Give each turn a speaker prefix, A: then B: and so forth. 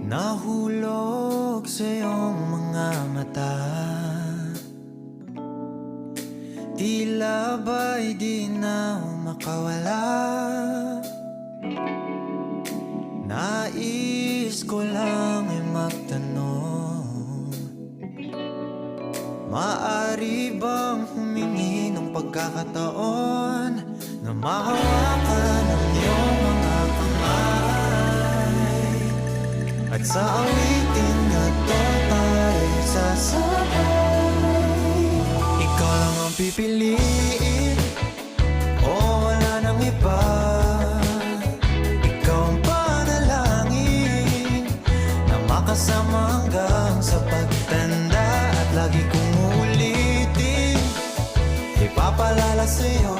A: Nahulog sa iyong mga mata, tila ba'y di na makawala. Nais ko lang ay magtanong, maaari bang humingi ng pagkakataon na mahawakan ang iyong mga kamay, at sa awitin na to tayo sasabay. Ikaw lang ang pipiliin, o wala nang iba. Ikaw ang panalangin na makasama hanggang sa pagtanda. At lagi kong uulitin, ipapalala sa'yo